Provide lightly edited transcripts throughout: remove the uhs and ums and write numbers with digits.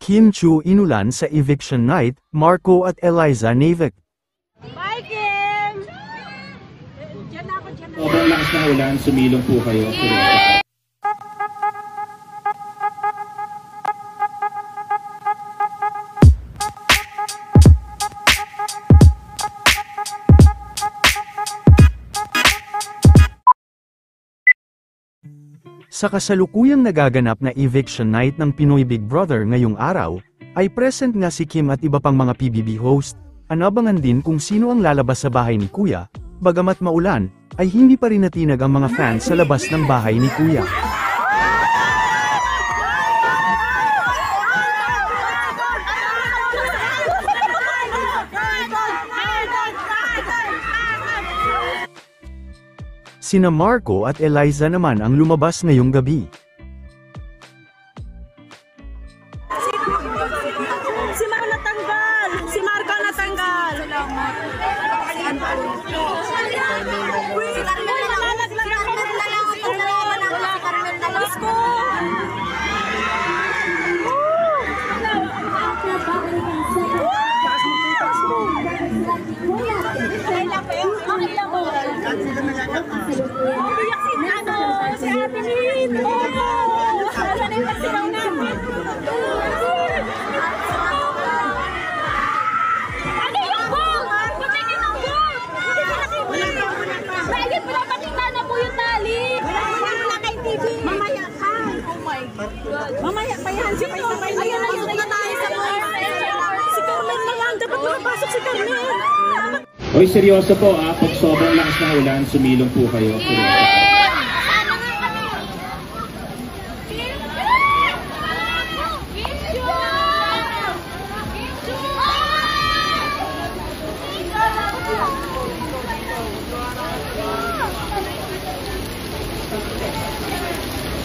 Kim Chu inulan sa eviction night, Marco at Eliza Navik. Bye, Kim! Diyan ako, diyan ako. Sobrang lakas ng ulan, sumilong po kayo. Sa kasalukuyang nagaganap na eviction night ng Pinoy Big Brother ngayong araw, ay present nga si Kim at iba pang mga PBB host. Anabangan din kung sino ang lalabas sa bahay ni Kuya, bagamat maulan, ay hindi pa rin natinag ang mga fans sa labas ng bahay ni Kuya. Sina Marco at Eliza naman ang lumabas ngayong gabi. Si Mar natanggal! Si Marco natanggal! Salamat. Wait! Malalaglag ako! Diyos ko! Umiyak si Nano! Si Ate Min! Oo! Saan yung pasigaw namin? Ano yung ball? Patingin ang ball! Bakit pinapatingnan na po yung tali? Wala kay TV! Mamaya ka! Oh my God! Mamaya pa yan! Sabay-sabay na yan! Ayun na tayo sa ball! Si Carmen na yan! Dapat makapasok si Carmen! Hoy, seryoso po pag sobrang lakas ng ulan, sumilong po kayo.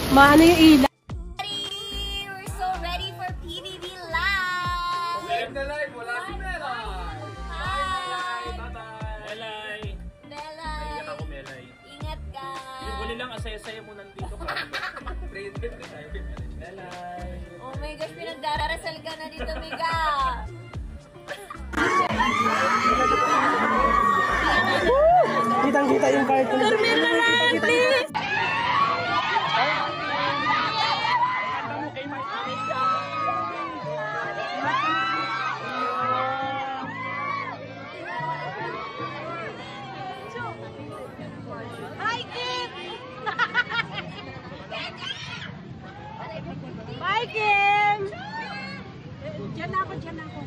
Maano yung ilaw? We're so ready for PBB Live! Welcome to live! Wala si Melay! Hi! Bye-bye! Melay! Belay! Naiyak ako, Melay. Ingat ka! Yung huli lang, asaya-saya mo nandito ka. Pray tayo, Melay! Oh my gosh, pinagdararasal ka na dito, Miga! Kitang-kita yung card ko. Carmen na lang, please! Hi, Kim! Bye, Kim! Diyan ako, diyan ako.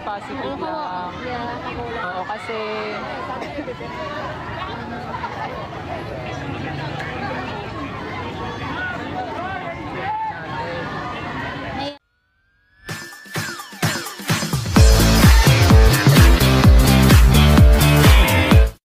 Positive lang. Oo, kasi